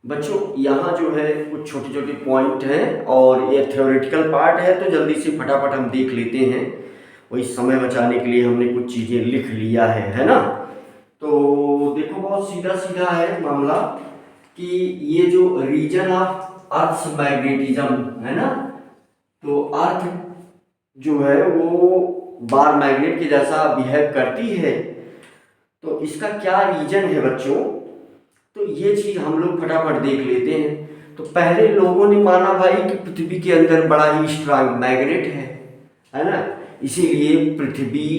बच्चों यहाँ जो है कुछ छोटे छोटे पॉइंट हैं और ये थ्योरेटिकल पार्ट है, तो जल्दी से फटाफट हम देख लेते हैं। वही समय बचाने के लिए हमने कुछ चीज़ें लिख लिया है ना। तो देखो बहुत सीधा सीधा है मामला कि ये जो रीजन ऑफ अर्थ मैग्नेटिज्म है ना, तो अर्थ जो है वो बार मैग्नेट के जैसा बिहेव करती है। तो इसका क्या रीजन है बच्चों, तो ये चीज हम लोग फटाफट देख लेते हैं। तो पहले लोगों ने माना भाई कि पृथ्वी के अंदर बड़ा ही स्ट्रांग मैग्नेट है ना, इसीलिए पृथ्वी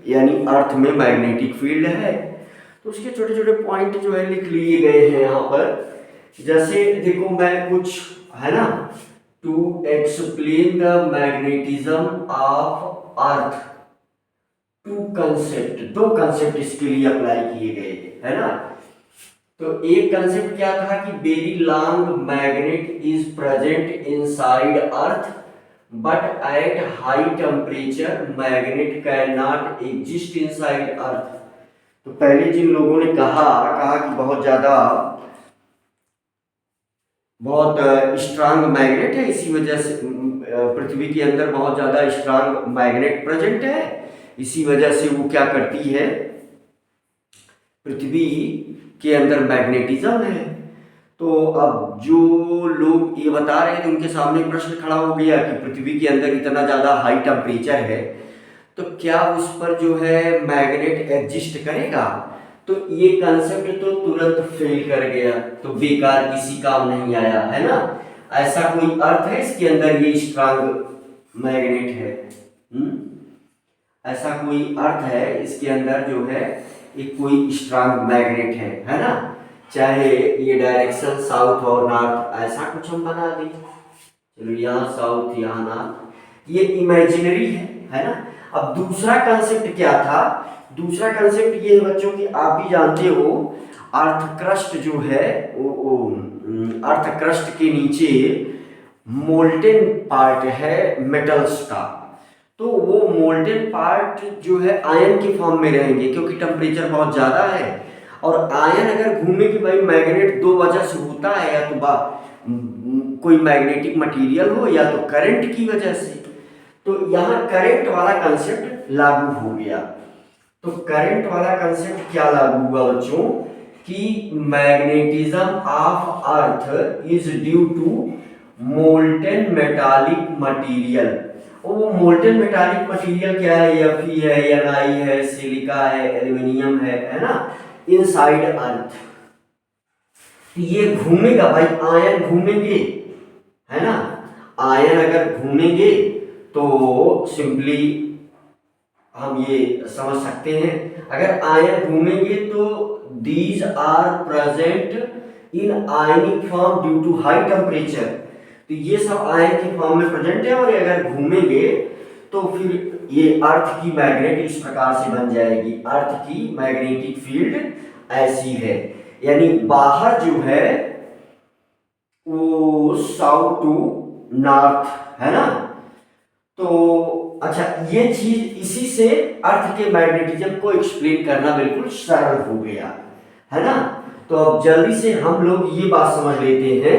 यानी अर्थ में मैग्नेटिक फील्ड है। तो उसके छोटे छोटे पॉइंट जो है लिख लिए गए हैं यहाँ पर। जैसे देखो मैं कुछ है ना, to explain the magnetism of earth, two concept, दो कंसेप्ट इसके लिए अप्लाई किए गए है ना। तो एक कंसेप्ट क्या था कि very long magnet is present inside earth but at high temperature magnet can not exist inside earth. तो पहले जिन लोगों ने कहा कि बहुत स्ट्रांग मैग्नेट है, इसी वजह से पृथ्वी के अंदर बहुत ज्यादा स्ट्रांग मैग्नेट प्रेजेंट है, इसी वजह से वो क्या करती है, पृथ्वी के अंदर मैग्नेटिज्म है। तो अब जो लोग ये बता रहे थे उनके सामने प्रश्न खड़ा हो गया कि पृथ्वी के अंदर इतना ज्यादा हाई टेम्परेचर है, तो क्या उस पर जो है मैग्नेट एग्जिस्ट करेगा। तो ये कंसेप्ट तो तुरंत फेल कर गया, तो बेकार, किसी काम नहीं आया है ना। ऐसा कोई अर्थ है इसके अंदर ये स्ट्रांग मैग्नेट है? ऐसा कोई अर्थ है इसके अंदर जो है एक कोई स्ट्रांग मैग्नेट है ना। चाहे ये डायरेक्शन साउथ और नॉर्थ ऐसा कुछ हम बना दें, चलो यहाँ साउथ यहाँ नॉर्थ, ये इमेजिनरी है ना। अब दूसरा कंसेप्ट क्या था, दूसरा कंसेप्ट ये है बच्चों कि आप भी जानते हो अर्थ क्रस्ट जो है वो अर्थ क्रस्ट के नीचे मोल्टेन पार्ट है मेटल्स का। तो वो मोल्टेन पार्ट जो है आयन के फॉर्म में रहेंगे क्योंकि टेम्परेचर बहुत ज़्यादा है। और आयन अगर घूमे कि भाई मैग्नेट दो वजह से होता है, या तो कोई मैग्नेटिक मटेरियल हो या तो करंट की वजह से। तो यहाँ करंट वाला कंसेप्ट लागू हो गया। तो करंट वाला कंसेप्ट क्या लागू हुआ बच्चों कि magnetism of earth is due to molten metallic material. वो मोल्टेन मेटालिक मटेरियल क्या है, Fe है, Ni है, सिलिका है, एल्यूमिनियम है ना, इनसाइड अर्थ। ये घूमेगा भाई, आयन घूमेंगे है ना। आयन अगर घूमेंगे तो सिंपली हम ये समझ सकते हैं, अगर आयन घूमेंगे तो these are present in ionic form due to high temperature. तो ये सब आयन के फॉर्म में प्रेजेंट है, और अगर घूमेंगे तो फिर ये अर्थ की मैग्नेट इस प्रकार से बन जाएगी। अर्थ की मैग्नेटिक फील्ड ऐसी है, यानी बाहर जो है वो साउथ टू नॉर्थ है ना। तो अच्छा, ये चीज इसी से अर्थ के मैग्नेटिज्म को एक्सप्लेन करना बिल्कुल सरल हो गया है ना। तो अब जल्दी से हम लोग ये बात समझ लेते हैं,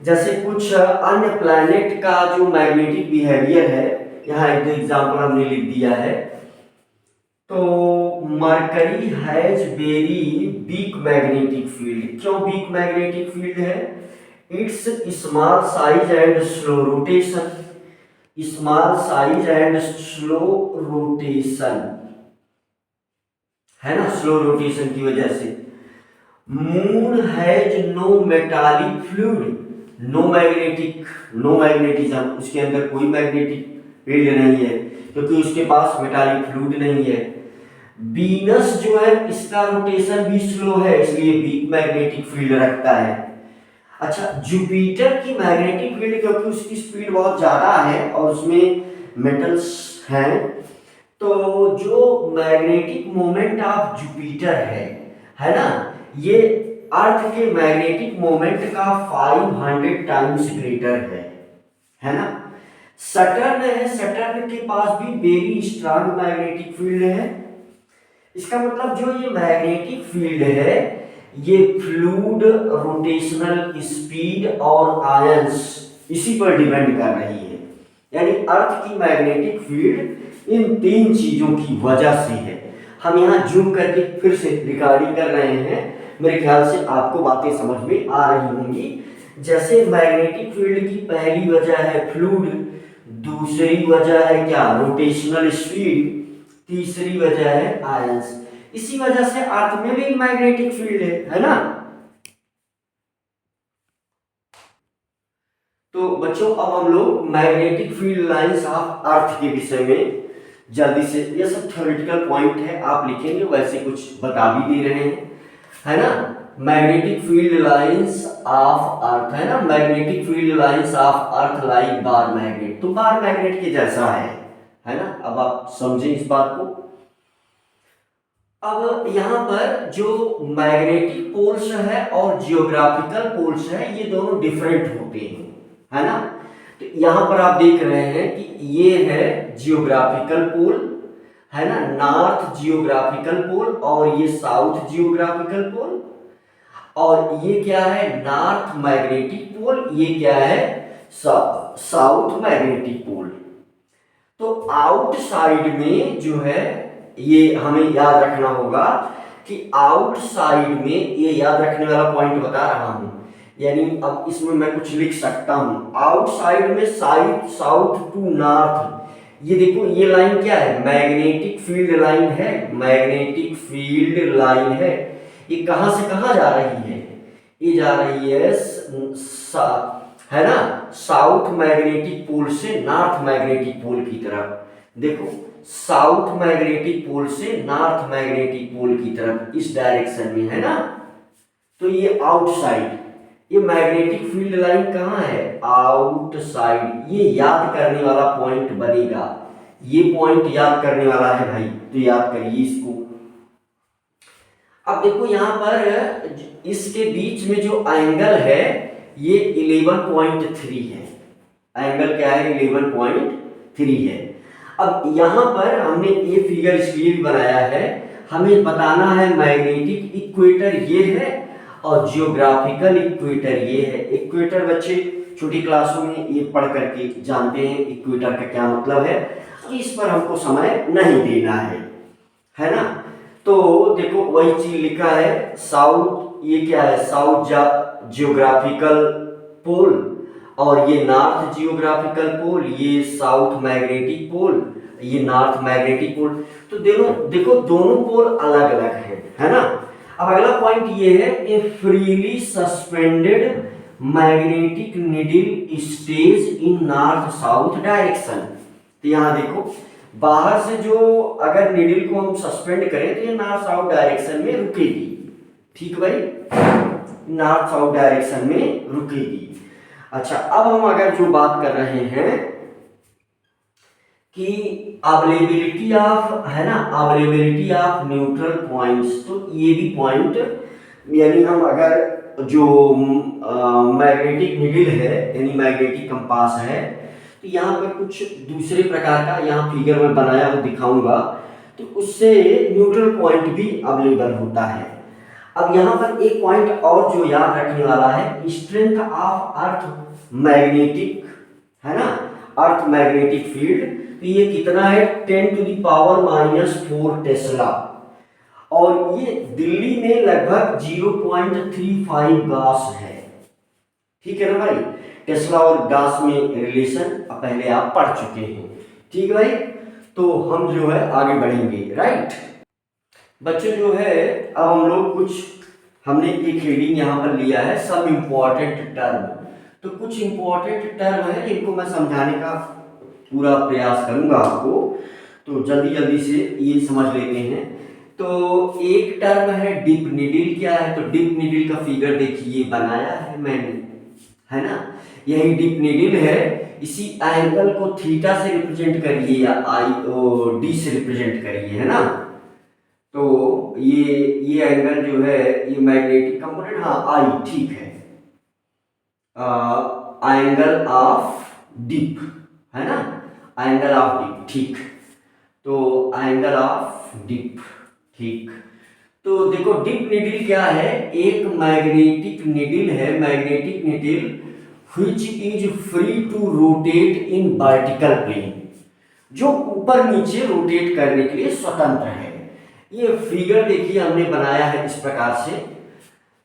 जैसे कुछ अन्य प्लैनेट का जो मैग्नेटिक बिहेवियर है, यहाँ एक दो एग्जांपल हमने लिख दिया है। तो mercury has very weak magnetic field. क्यों वीक मैग्नेटिक फील्ड है? It's small size and slow rotation, small size and slow rotation है ना, स्लो रोटेशन की वजह से। Moon has no metallic fluid, no magnetism, उसके अंदर कोई मैग्नेटिक फील्ड नहीं है क्योंकि उसके पास मेटालिक फ्लूइड नहीं है। वीनस जो है इसका रोटेशन भी स्लो है, इसलिए वीक मैग्नेटिक फील्ड रखता है। अच्छा, जुपिटर की मैग्नेटिक फील्ड क्योंकि उसकी स्पीड बहुत ज्यादा है और उसमें मेटल्स हैं, तो जो मैग्नेटिक मोमेंट ऑफ जुपिटर है ना, ये अर्थ के मैग्नेटिक मोमेंट का 500 टाइम्स ग्रेटर है ना। सटर्न है, सटर्न के पास भी वेरी स्ट्रांग मैग्नेटिक फील्ड है। इसका मतलब जो ये मैग्नेटिक फील्ड है ये फ्लूइड रोटेशनल स्पीड और आयंस इसी पर डिपेंड कर रही है। यानी अर्थ की मैग्नेटिक फील्ड इन तीन चीजों की वजह से है। हम यहाँ जूम करके फिर से रिकॉर्डिंग कर रहे हैं, मेरे ख्याल से आपको बातें समझ में आ रही होंगी। जैसे मैग्नेटिक फील्ड की पहली वजह है फ्लूइड, दूसरी वजह है क्या, रोटेशनल स्पीड, तीसरी वजह है आयंस। इसी वजह से अर्थ में भी मैग्नेटिक फील्ड है ना। तो बच्चों अब हम लोग magnetic field lines of earth के विषय में जल्दी से, ये सब थ्योरेटिकल पॉइंट है, आप लिखेंगे वैसे कुछ बता भी दे रहे हैं, है ना। Magnetic field lines of earth, है ना, magnetic field lines of earth like bar magnet, तो बार मैग्नेट के जैसा है ना। अब आप समझें इस बात को। अब यहाँ पर जो मैग्नेटिक पोल्स है और जियोग्राफिकल पोल्स है, ये दोनों डिफरेंट होते हैं, है ना। तो यहाँ पर आप देख रहे हैं कि ये है जियोग्राफिकल पोल, है ना, नॉर्थ जियोग्राफिकल पोल और ये साउथ जियोग्राफिकल पोल, और ये क्या है, नॉर्थ मैग्नेटिक पोल, ये क्या है, साउथ मैग्नेटिक पोल। तो आउटसाइड में जो है, ये हमें याद रखना होगा कि आउटसाइड में, ये याद रखने वाला पॉइंट बता रहा हूं, यानी अब इसमें मैं कुछ लिख सकता हूं, आउटसाइड में साउथ टू नॉर्थ, ये देखो ये लाइन क्या है, मैग्नेटिक फील्ड लाइन है, मैग्नेटिक फील्ड लाइन है। ये कहां से कहां जा रही है, ये जा रही है ना, साउथ मैग्नेटिक पोल से नॉर्थ मैग्नेटिक पोल की तरफ। देखो साउथ मैग्नेटिक पोल से नॉर्थ मैग्नेटिक पोल की तरफ, इस डायरेक्शन में, है ना। तो ये आउटसाइड, ये मैग्नेटिक फील्ड लाइन कहाँ है, आउटसाइड। ये याद करने वाला पॉइंट बनेगा, ये पॉइंट याद करने वाला है भाई, तो याद करिए इसको। अब देखो यहाँ पर इसके बीच में जो एंगल है ये 11.3 है, एंगल क्या है, 11.3 है। अब यहाँ पर हमने ये फिगर इसलिए भी बनाया है, हमें बताना है मैग्नेटिक इक्वेटर ये है और जियोग्राफिकल इक्वेटर ये है। इक्वेटर बच्चे छोटी क्लासों में ये पढ़ करके जानते हैं इक्वेटर का क्या मतलब है, इस पर हमको समय नहीं देना है ना। तो देखो वही चीज लिखा है, साउथ, ये क्या है, साउथ जियोग्राफिकल पोल, और ये नॉर्थ जियोग्राफिकल पोल, ये साउथ मैग्नेटिक पोल, ये नॉर्थ मैग्नेटिक पोल। तो देखो दोनों पोल अलग अलग है ना। अब अगला पॉइंट ये है, ए freely suspended magnetic needle stage इन नॉर्थ साउथ डायरेक्शन। तो यहाँ देखो बाहर से जो अगर नीडल को हम सस्पेंड करें तो ये नॉर्थ साउथ डायरेक्शन में रुकेगी, ठीक भाई, नॉर्थ साउथ डायरेक्शन में रुकेगी। अच्छा अब हम अगर जो बात कर रहे हैं कि अवेलेबिलिटी ऑफ, है ना, अवेलेबिलिटी ऑफ न्यूट्रल पॉइंट्स, तो ये भी पॉइंट, यानी हम अगर जो मैग्नेटिक नीडल है यानी मैग्नेटिक कंपास है, तो यहाँ पर कुछ दूसरे प्रकार का यहाँ फिगर में बनाया हुआ दिखाऊंगा, तो उससे न्यूट्रल पॉइंट भी अवेलेबल होता है। अब यहाँ पर एक पॉइंट और जो याद रखने वाला है, स्ट्रेंथ ऑफ अर्थ मैग्नेटिक, है ना, अर्थ मैग्नेटिक फील्ड, तो ये कितना है, 10⁻⁻⁴ टेस्ला, और ये दिल्ली में लगभग 0.35 गास है, ठीक है ना भाई। टेस्ला और गास में रिलेशन पहले आप पढ़ चुके हैं, ठीक है भाई। तो हम जो है आगे बढ़ेंगे, राइट बच्चों। जो है अब हम लोग कुछ, हमने एक रीडिंग यहाँ पर लिया है, सब इम्पोर्टेंट टर्म, तो कुछ इम्पोर्टेंट टर्म है जिनको मैं समझाने का पूरा प्रयास करूंगा आपको, तो जल्दी जल्दी से ये समझ लेते हैं। तो एक टर्म है डिप नीडल, क्या है, तो डिप नीडल का फिगर देखिए बनाया है मैंने, है ना, यही डिप नीडल है। इसी एंगल को थीटा से रिप्रेजेंट करिए या डी से रिप्रेजेंट करिए, है ना। तो ये एंगल जो है ये मैग्नेटिक कंपोनेंट, हाँ आई, ठीक है, एंगल ऑफ डिप, है ना, एंगल ऑफ डिप, ठीक। तो एंगल ऑफ डिप, ठीक। तो देखो डिप नीडल क्या है, एक मैग्नेटिक नीडल है, magnetic needle which is free to rotate in vertical plane, जो ऊपर नीचे रोटेट करने के लिए स्वतंत्र है। ये फिगर देखिए हमने बनाया है इस प्रकार से।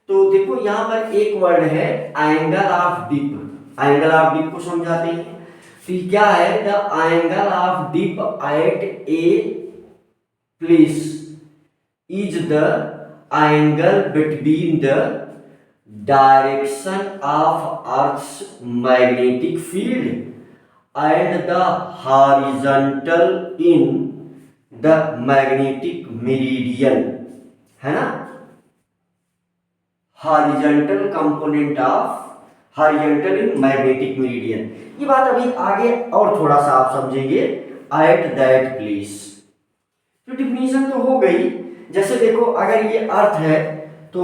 तो देखो यहाँ पर एक वर्ड है angle of dip, angle of dip को समझाते हैं। तो क्या है, the angle of dip at a place is the angle between the direction of earth's magnetic field and the horizontal in the magnetic meridian, है ना, horizontal component of horizontal in magnetic meridian. ये बात अभी आगे और थोड़ा सा आप समझेंगे एट दैट प्लेस। तो डिफिनीशन तो हो गई। जैसे देखो अगर ये अर्थ है तो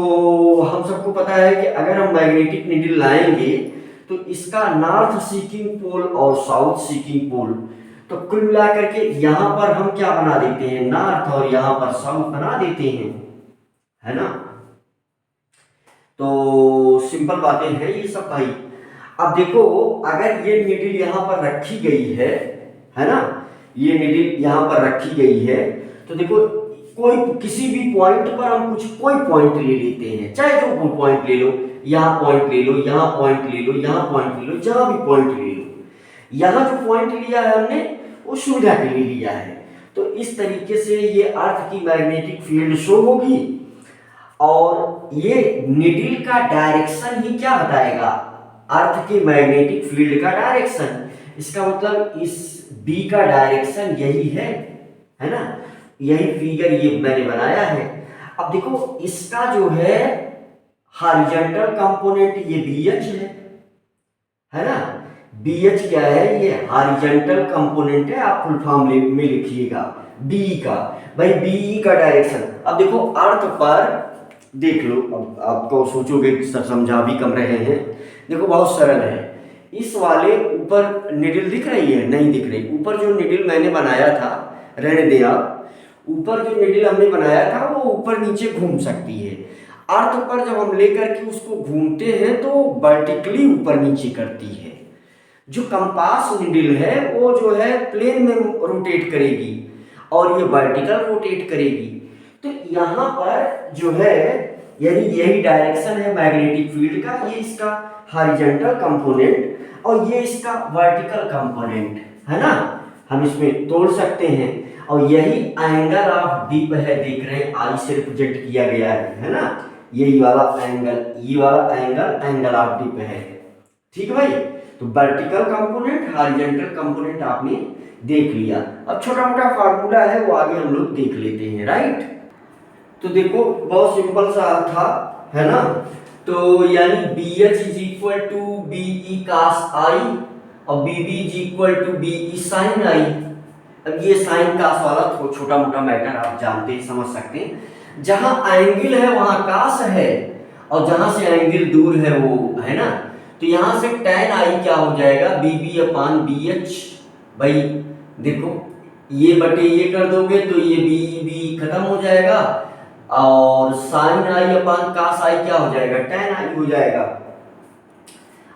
हम सबको पता है कि अगर हम मैग्नेटिक नीडल लाएंगे तो इसका नॉर्थ सीकिंग पोल और साउथ सीकिंग पोल, तो कुल मिलाकर के यहाँ पर हम क्या बना देते हैं, नॉर्थ, और यहाँ पर साउथ बना देते हैं, है ना। तो सिंपल बातें हैं ये सब भाई। अब देखो अगर ये नीडल यहाँ पर रखी गई है ना, ये नीडल यहाँ पर रखी गई है, तो देखो कोई किसी भी पॉइंट पर हम कोई पॉइंट ले लेते हैं, चाहे जो कोई पॉइंट ले लो, यहाँ पॉइंट ले लो, यहाँ पॉइंट ले लो, यहाँ पॉइंट ले लो, जहां भी पॉइंट ले लो। यहाँ जो पॉइंट लिया है हमने वो सुविधा के लिए लिया है। तो इस तरीके से ये अर्थ की मैग्नेटिक फील्ड शो होगी और ये नीडल का डायरेक्शन ही क्या बताएगा, अर्थ के मैग्नेटिक फील्ड का डायरेक्शन। इसका मतलब इस बी का डायरेक्शन यही है ना। यही फिगर ये मैंने बनाया है। अब देखो इसका जो है हॉरिजॉन्टल कंपोनेंट ये BH है ना। BH क्या है, ये हॉरिजॉन्टल कंपोनेंट है, आप फुल फॉर्म में लिखिएगा बी का, भाई BE का डायरेक्शन। अब देखो अर्थ पर देख लो, अब आपको सोचोगे समझा भी कम रहे हैं। देखो बहुत सरल है। इस वाले ऊपर निडल दिख रही है, नहीं दिख रही। ऊपर जो निडल मैंने बनाया था, रहने दे आप, ऊपर जो निडल हमने बनाया था वो ऊपर नीचे घूम सकती है। अर्थ पर जब हम लेकर के उसको घूमते हैं तो वर्टिकली ऊपर नीचे करती है। जो कंपास निडल है वो जो है प्लेन में रोटेट करेगी और ये वर्टिकल रोटेट करेगी। तो यहाँ पर जो है यही डायरेक्शन है मैग्नेटिक फील्ड का, ये इसका हॉरिजॉन्टल कंपोनेंट और ये इसका वर्टिकल कंपोनेंट है ना। हम इसमें तोड़ सकते हैं और यही एंगल ऑफ डिप है, देख रहे हैं आई से रिप्रेजेंट किया गया है ना। यही वाला एंगल, ये वाला एंगल ऑफ डिप है, ठीक है भाई। तो वर्टिकल कंपोनेंट, हॉरिजॉन्टल कंपोनेंट आपने देख लिया। अब छोटा मोटा फार्मूला है वो आगे हम लोग देख लेते हैं, राइट। तो देखो बहुत सिंपल सा था, है ना। तो यानी BH is equal to BE cos I और BB is equal to BE sin I। अब ये साइन कास वाला तो छोटा मोटा मैटर आप जानते हैं, समझ सकते हैं। जहां एंगल है वहां कास है और जहां से एंगल दूर है वो है ना। तो यहां से tan I क्या हो जाएगा, BB अपान BH। भाई देखो ये बटे ये कर दोगे तो ये BB खत्म हो जाएगा और sine I upon cos I क्या हो जाएगा, tan I हो जाएगा।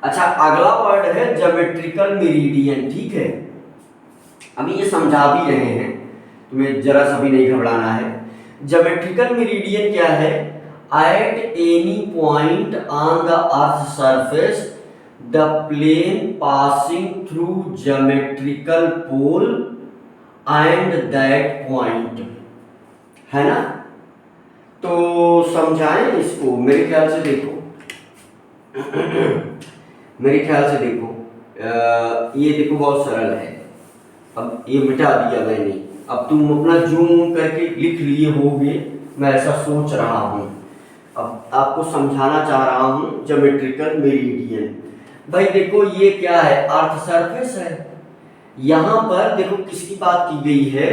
अच्छा अगला वर्ड है ज्योमेट्रिकल मेरिडियन, ठीक है। अभी ये समझा भी रहे हैं, तुम्हें जरा सा भी नहीं घबराना है। ज्योमेट्रिकल मेरिडियन क्या है, at any point on the earth surface the plane passing through geometrical pole and that point, है ना। तो समझाएं इसको, मेरे ख्याल से देखो मेरे ख्याल से देखो ये देखो बहुत सरल है। अब ये मिटा दिया मैंने, अब तुम अपना जूम करके लिख लिए होगे, मैं ऐसा सोच रहा हूँ। अब आपको समझाना चाह रहा हूँ ज्योमेट्रिकल मेरिडियन। भाई देखो ये क्या है, अर्थ सरफेस है। यहाँ पर देखो किसकी बात की गई है,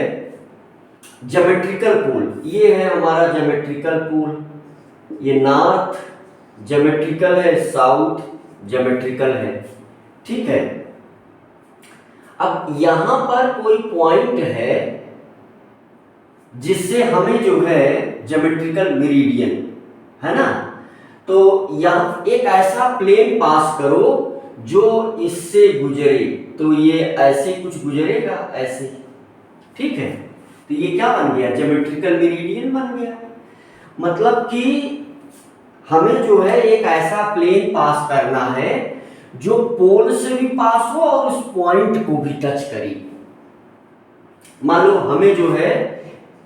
ज्योमेट्रिकल पोल। ये है हमारा ज्योमेट्रिकल पोल, ये नॉर्थ ज्योमेट्रिकल है, साउथ ज्योमेट्रिकल है, ठीक है। अब यहां पर कोई पॉइंट है जिससे हमें जो है ज्योमेट्रिकल मेरिडियन, है ना। तो यहाँ एक ऐसा प्लेन पास करो जो इससे गुजरे, तो ये ऐसे कुछ गुजरेगा ऐसे, ठीक है। तो ये क्या बन गया, ज्योमेट्रिकल मेरिडियन बन गया। मतलब कि हमें जो है एक ऐसा प्लेन पास करना है जो पोल से भी पास हो और उस पॉइंट को भी टच करे। मान लो हमें जो है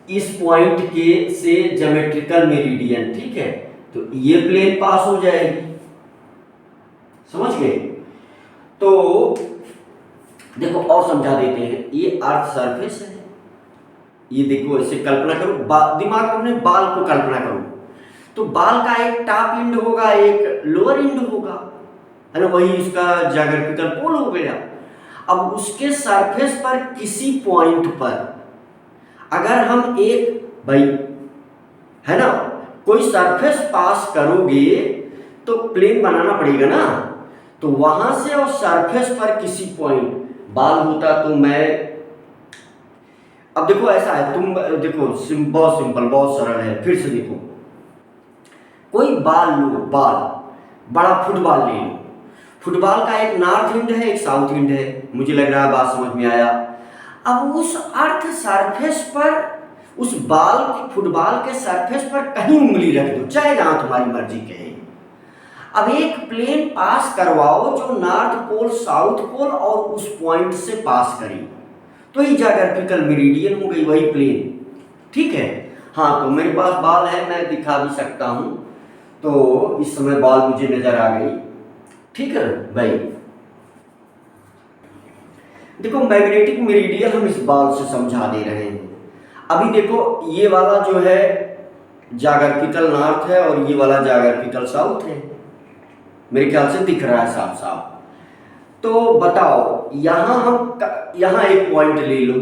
इस पॉइंट के से ज्योमेट्रिकल मेरिडियन, ठीक है, तो ये प्लेन पास हो जाएगी, समझ गए। तो देखो और समझा देते हैं, ये अर्थ सरफेस है, ये देखो ऐसे कल्पना करो, दिमाग में अपने बाल को कल्पना करो, तो बाल का एक टॉप एंड होगा, एक लोअर एंड होगा, है ना, वही उसका ज्योग्राफिकल पोल हो गया। अब उसके सरफेस पर किसी पॉइंट पर अगर हम एक भाई, है ना, कोई सरफेस पास करोगे तो प्लेन बनाना पड़ेगा ना, तो वहां से और सरफेस पर किसी पॉइंट, बाल होता तो मैं, अब देखो ऐसा है, तुम देखो बहुत सिंपल, बहुत सरल है, फिर से देखो, कोई बाल लो, बाल बड़ा फुटबॉल ले लो, फुटबॉल का एक नॉर्थ एंड है, एक साउथ एंड है, मुझे लग रहा है बात समझ में आया। अब उस अर्थ सरफेस पर, उस बाल के, फुटबॉल के सरफेस पर कहीं उंगली रख दो, चाहे जहां तुम्हारी मर्जी कहे। अब एक प्लेन पास करवाओ जो नॉर्थ पोल साउथ पोल और उस पॉइंट से पास करे, तो ही ज्योग्राफिकल मेरिडियन हो गई, वही प्लेन, ठीक है। हाँ, तो मेरे पास बाल है, मैं दिखा भी सकता हूं, तो इस समय बाल मुझे नजर आ गई, ठीक है भाई। देखो मैग्नेटिक मेरिडियन हम इस बाल से समझा दे रहे हैं। अभी देखो ये वाला जो है ज्योग्राफिकल नॉर्थ है और ये वाला ज्योग्राफिकल साउथ है, मेरे ख्याल से दिख रहा है साफ साफ। तो बताओ, यहां एक पॉइंट ले लो,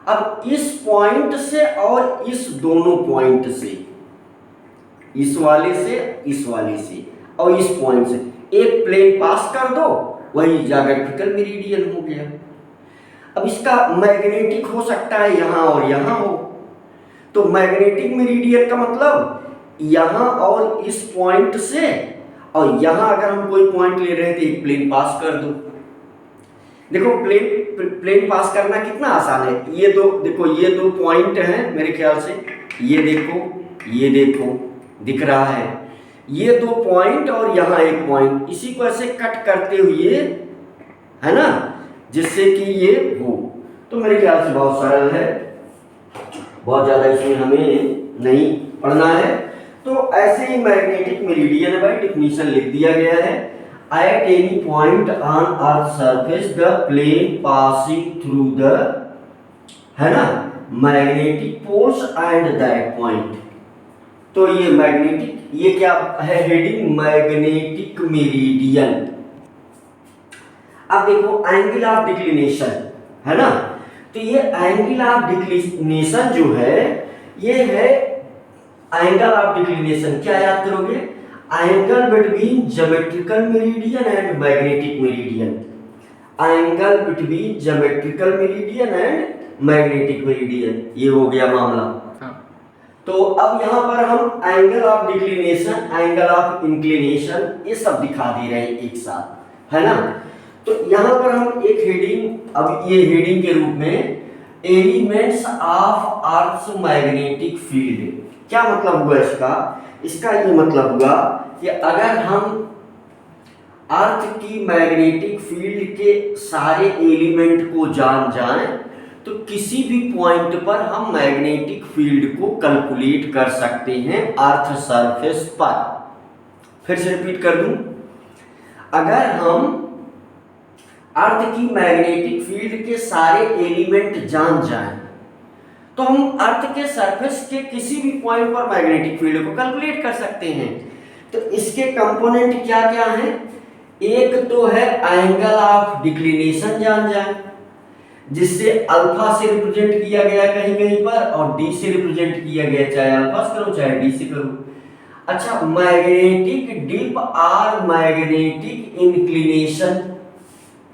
अब इस पॉइंट से और इस दोनों पॉइंट से, इस वाले से, इस वाले से और इस पॉइंट से एक प्लेन पास कर दो, वही ज्योग्राफिकल मेरिडियन हो गया। अब इसका मैग्नेटिक हो सकता है यहां और यहां हो, तो मैग्नेटिक मेरिडियन का मतलब यहां और इस पॉइंट से, और यहां अगर हम कोई पॉइंट ले रहे थे, एक प्लेन पास कर दो। देखो प्लेन पास करना कितना आसान है, ये दो देखो, ये दो पॉइंट हैं मेरे ख्याल से, ये देखो दिख रहा है, ये दो पॉइंट और यहाँ एक पॉइंट, इसी को ऐसे कट करते हुए, है ना, जिससे कि ये हो। तो मेरे ख्याल से बहुत सरल है, बहुत ज़्यादा इसमें हमें नहीं पढ़ना है। तो ऐसे ही मैग्नेटिक मेरिडियन है भाई, डिफिनीशन लिख दिया गया है, at any point on earth surface the plane passing through the, है ना, magnetic poles and that point. तो ये मैग्नेटिक, ये क्या है हेडिंग, मैग्नेटिक मेरिडियन। अब देखो एंगल ऑफ डिक्लिनेशन, है ना, तो ये एंगल ऑफ डिक्लिनेशन जो है, ये है एंगल ऑफ डिक्लिनेशन, क्या याद करोगे, angle between geometrical meridian and magnetic meridian, angle between geometrical meridian and magnetic meridian, ये हो गया मामला। तो अब यहां पर हम angle of declination, angle of inclination, ये सब दिखा दे रहे हैं एक साथ, है ना। तो यहां पर हम एक हेडिंग, अब ये हेडिंग के रूप में elements of earth magnetic field, क्या मतलब हुआ इसका, इसका ये मतलब हुआ कि अगर हम अर्थ की मैग्नेटिक फील्ड के सारे एलिमेंट को जान जाएं, तो किसी भी पॉइंट पर हम मैग्नेटिक फील्ड को कैलकुलेट कर सकते हैं अर्थ सरफेस पर। फिर से रिपीट कर दूं, अगर हम अर्थ की मैग्नेटिक फील्ड के सारे एलिमेंट जान जाएं, तो हम अर्थ के सरफेस के किसी भी पॉइंट पर मैग्नेटिक फील्ड को कैलकुलेट कर सकते हैं। तो इसके कंपोनेंट क्या क्या हैं, एक तो है एंगल ऑफ डिक्लिनेशन जान जाए, जिससे अल्फा से रिप्रेजेंट किया गया कहीं कहीं पर और डी से रिप्रेजेंट किया गया, चाहे अल्फा से करो चाहे डी से करो। अच्छा, मैग्नेटिक डिप और मैग्नेटिक इंक्लिनेशन,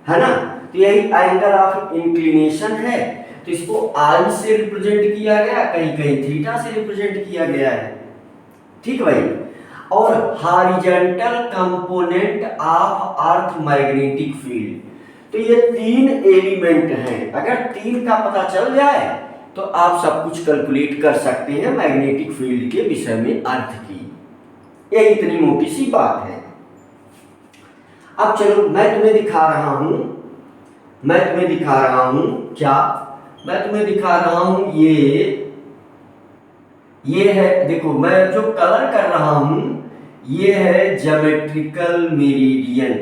है ना, तो यही एंगल ऑफ इंक्लिनेशन है, तो इसको आई से रिप्रेजेंट किया गया, कहीं कहीं थीटा से रिप्रेजेंट किया गया है। ठीक भाई। और horizontal component of earth magnetic field, तो ये 3 एलिमेंट हैं। अगर 3 का पता चल जाए तो आप सब कुछ कैलकुलेट कर सकते हैं मैग्नेटिक फील्ड के विषय में अर्थ की। ये इतनी मोटी सी बात है। अब चलो मैं तुम्हें दिखा रहा हूं, क्या मैं तुम्हें दिखा रहा हूं, ये है, देखो मैं जो कलर कर रहा हूं ये है ज्योमेट्रिकल मेरिडियन।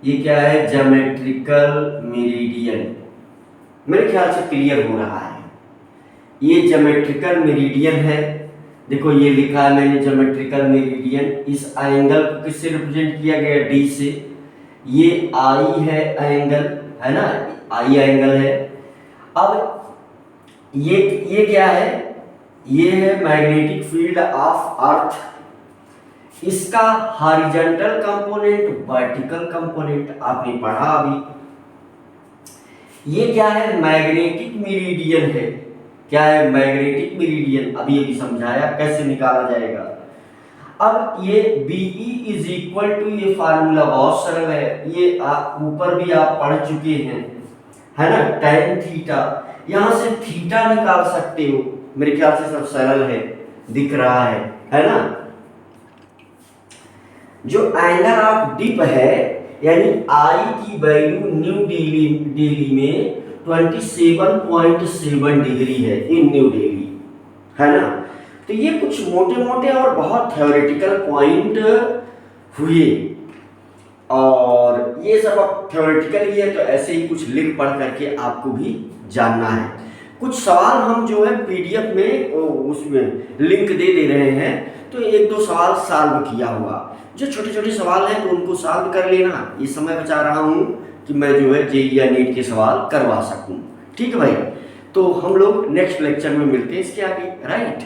ये क्या है? Geometrical meridian. मेरे ख्याल से क्लियर हो रहा है। ये ज्योमेट्रिकल मेरिडियन है। देखो ये लिखा है मैंने ज्योमेट्रिकल मेरिडियन। इस एंगल को किससे रिप्रेजेंट किया गया? डी से। ये आई है एंगल, है ना, आई एंगल है। अब ये क्या है? ये है मैग्नेटिक फील्ड ऑफ अर्थ। इसका हॉरिजॉन्टल कंपोनेंट, वर्टिकल कंपोनेंट आपने पढ़ा अभी। ये क्या है? मैग्नेटिक मेरिडियन है। क्या है? Magnetic meridian. अभी समझाया कैसे निकाला जाएगा। अब ये BE इज इक्वल टू, ये फार्मूला बहुत सरल है, ये आप ऊपर भी आप पढ़ चुके हैं, है ना, tan थीटा। यहां से थीटा निकाल सकते हो। मेरे ख्याल से सब सरल है, दिख रहा है ना। जो एंगल ऑफ डिप है, यानी आई की वैल्यू न्यू दिल्ली में 27.7 डिग्री है इन न्यू दिल्ली, है ना। तो ये कुछ मोटे मोटे और बहुत थ्योरेटिकल पॉइंट हुए, और ये सब अब थ्योरेटिकल ही है, तो ऐसे ही कुछ लिख पढ़ करके आपको भी जानना है। कुछ सवाल हम जो है PDF में उसमें लिंक दे रहे हैं, तो 1-2 सवाल सॉल्व किया हुआ। जो छोटे छोटे सवाल हैं तो उनको सॉल्व कर लेना। ये समय बचा रहा हूँ कि मैं जो है JEE या नीट के सवाल करवा सकूँ। ठीक है भाई, तो हम लोग नेक्स्ट लेक्चर में मिलते हैं इसके आगे, राइट।